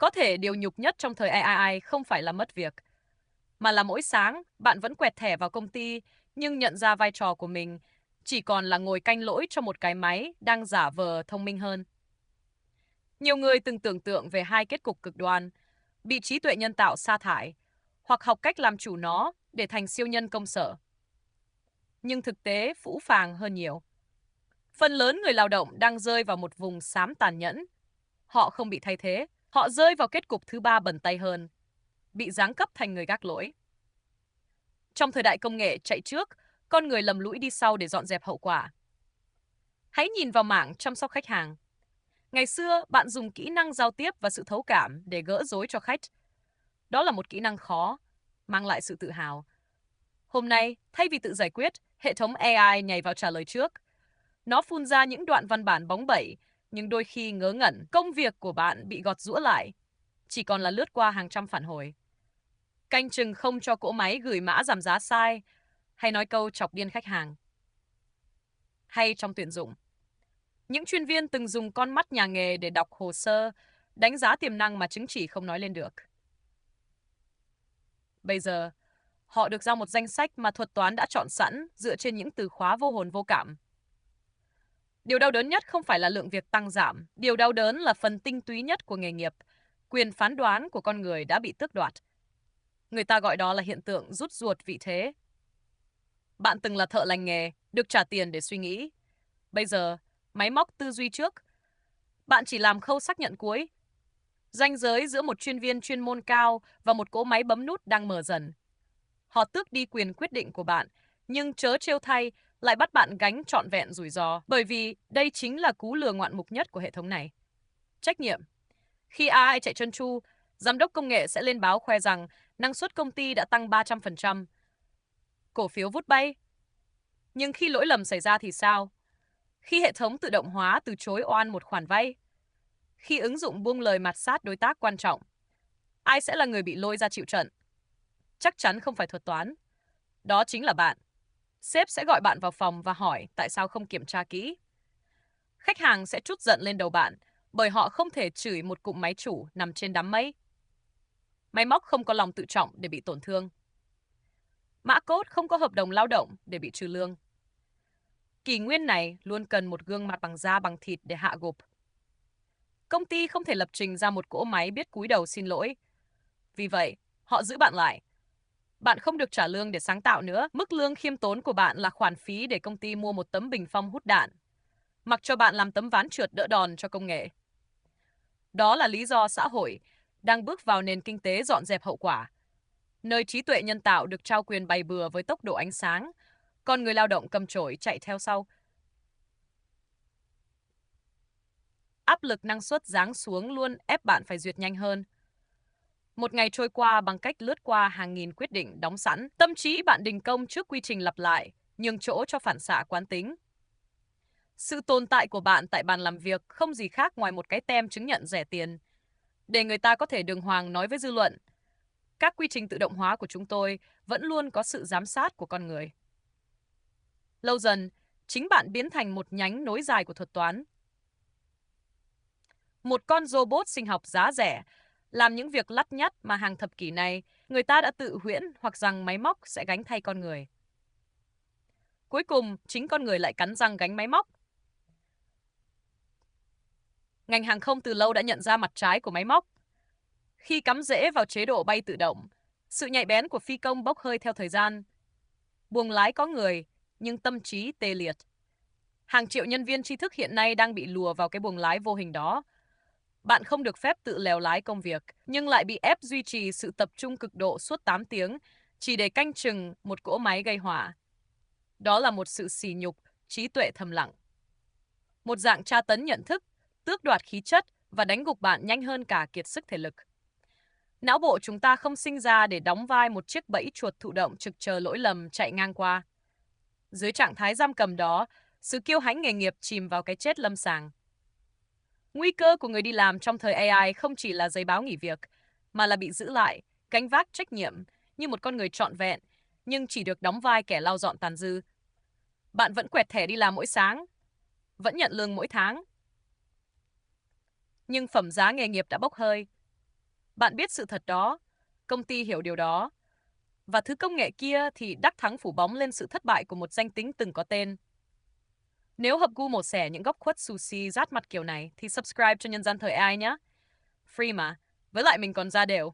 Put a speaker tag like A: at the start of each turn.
A: Có thể điều nhục nhất trong thời AI không phải là mất việc, mà là mỗi sáng bạn vẫn quẹt thẻ vào công ty nhưng nhận ra vai trò của mình chỉ còn là ngồi canh lỗi cho một cái máy đang giả vờ thông minh hơn. Nhiều người từng tưởng tượng về hai kết cục cực đoan, bị trí tuệ nhân tạo sa thải hoặc học cách làm chủ nó để thành siêu nhân công sở. Nhưng thực tế phũ phàng hơn nhiều. Phần lớn người lao động đang rơi vào một vùng xám tàn nhẫn. Họ không bị thay thế, họ rơi vào kết cục thứ ba bẩn tay hơn, bị giáng cấp thành người gác lỗi. Trong thời đại công nghệ chạy trước, con người lầm lũi đi sau để dọn dẹp hậu quả. Hãy nhìn vào mảng chăm sóc khách hàng. Ngày xưa, bạn dùng kỹ năng giao tiếp và sự thấu cảm để gỡ rối cho khách. Đó là một kỹ năng khó, mang lại sự tự hào. Hôm nay, thay vì tự giải quyết, hệ thống AI nhảy vào trả lời trước. Nó phun ra những đoạn văn bản bóng bẩy, nhưng đôi khi ngớ ngẩn, công việc của bạn bị gọt giũa lại, chỉ còn là lướt qua hàng trăm phản hồi. Canh chừng không cho cỗ máy gửi mã giảm giá sai, hay nói câu chọc điên khách hàng. Hay trong tuyển dụng, những chuyên viên từng dùng con mắt nhà nghề để đọc hồ sơ, đánh giá tiềm năng mà chứng chỉ không nói lên được. Bây giờ, họ được giao một danh sách mà thuật toán đã chọn sẵn dựa trên những từ khóa vô hồn vô cảm. Điều đau đớn nhất không phải là lượng việc tăng giảm, điều đau đớn là phần tinh túy nhất của nghề nghiệp, quyền phán đoán của con người đã bị tước đoạt. Người ta gọi đó là hiện tượng rút ruột vị thế. Bạn từng là thợ lành nghề, được trả tiền để suy nghĩ. Bây giờ, máy móc tư duy trước. Bạn chỉ làm khâu xác nhận cuối. Ranh giới giữa một chuyên viên chuyên môn cao và một cỗ máy bấm nút đang mờ dần. Họ tước đi quyền quyết định của bạn, nhưng trớ trêu thay lại bắt bạn gánh trọn vẹn rủi ro, bởi vì đây chính là cú lừa ngoạn mục nhất của hệ thống này. Trách nhiệm. Khi AI chạy trơn tru, giám đốc công nghệ sẽ lên báo khoe rằng năng suất công ty đã tăng 300%. Cổ phiếu vút bay. Nhưng khi lỗi lầm xảy ra thì sao? Khi hệ thống tự động hóa từ chối oan một khoản vay? Khi ứng dụng buông lời mạt sát đối tác quan trọng? Ai sẽ là người bị lôi ra chịu trận? Chắc chắn không phải thuật toán. Đó chính là bạn. Sếp sẽ gọi bạn vào phòng và hỏi tại sao không kiểm tra kỹ. Khách hàng sẽ trút giận lên đầu bạn bởi họ không thể chửi một cụm máy chủ nằm trên đám mây. Máy móc không có lòng tự trọng để bị tổn thương. Mã code không có hợp đồng lao động để bị trừ lương. Kỷ nguyên này luôn cần một gương mặt bằng da bằng thịt để hạ gục. Công ty không thể lập trình ra một cỗ máy biết cúi đầu xin lỗi. Vì vậy, họ giữ bạn lại. Bạn không được trả lương để sáng tạo nữa. Mức lương khiêm tốn của bạn là khoản phí để công ty mua một tấm bình phong hút đạn, mặc cho bạn làm tấm ván trượt đỡ đòn cho công nghệ. Đó là lý do xã hội đang bước vào nền kinh tế dọn dẹp hậu quả, nơi trí tuệ nhân tạo được trao quyền bay bừa với tốc độ ánh sáng, còn người lao động cầm chổi chạy theo sau. Áp lực năng suất giáng xuống luôn ép bạn phải duyệt nhanh hơn. Một ngày trôi qua bằng cách lướt qua hàng nghìn quyết định đóng sẵn, tâm trí bạn đình công trước quy trình lặp lại, nhường chỗ cho phản xạ quán tính. Sự tồn tại của bạn tại bàn làm việc không gì khác ngoài một cái tem chứng nhận rẻ tiền, để người ta có thể đường hoàng nói với dư luận. Các quy trình tự động hóa của chúng tôi vẫn luôn có sự giám sát của con người. Lâu dần, chính bạn biến thành một nhánh nối dài của thuật toán. Một con robot sinh học giá rẻ, làm những việc lắt nhắt mà hàng thập kỷ này người ta đã tự huyễn hoặc rằng máy móc sẽ gánh thay con người. Cuối cùng, chính con người lại cắn răng gánh máy móc. Ngành hàng không từ lâu đã nhận ra mặt trái của máy móc. Khi cắm rễ vào chế độ bay tự động, sự nhạy bén của phi công bốc hơi theo thời gian. Buồng lái có người, nhưng tâm trí tê liệt. Hàng triệu nhân viên tri thức hiện nay đang bị lùa vào cái buồng lái vô hình đó. Bạn không được phép tự lèo lái công việc, nhưng lại bị ép duy trì sự tập trung cực độ suốt 8 tiếng, chỉ để canh chừng một cỗ máy gây hỏa. Đó là một sự sỉ nhục, trí tuệ thầm lặng. Một dạng tra tấn nhận thức, tước đoạt khí chất và đánh gục bạn nhanh hơn cả kiệt sức thể lực. Não bộ chúng ta không sinh ra để đóng vai một chiếc bẫy chuột thụ động trực chờ lỗi lầm chạy ngang qua. Dưới trạng thái giam cầm đó, sự kiêu hãnh nghề nghiệp chìm vào cái chết lâm sàng. Nguy cơ của người đi làm trong thời AI không chỉ là giấy báo nghỉ việc, mà là bị giữ lại, gánh vác trách nhiệm như một con người trọn vẹn, nhưng chỉ được đóng vai kẻ lau dọn tàn dư. Bạn vẫn quẹt thẻ đi làm mỗi sáng, vẫn nhận lương mỗi tháng. Nhưng phẩm giá nghề nghiệp đã bốc hơi. Bạn biết sự thật đó, công ty hiểu điều đó. Và thứ công nghệ kia thì đắc thắng phủ bóng lên sự thất bại của một danh tính từng có tên. Nếu hợp gu mổ xẻ những góc khuất sushi rát mặt kiểu này thì subscribe cho Nhân dân Thời AI nhé. Free mà, với lại mình còn ra đều.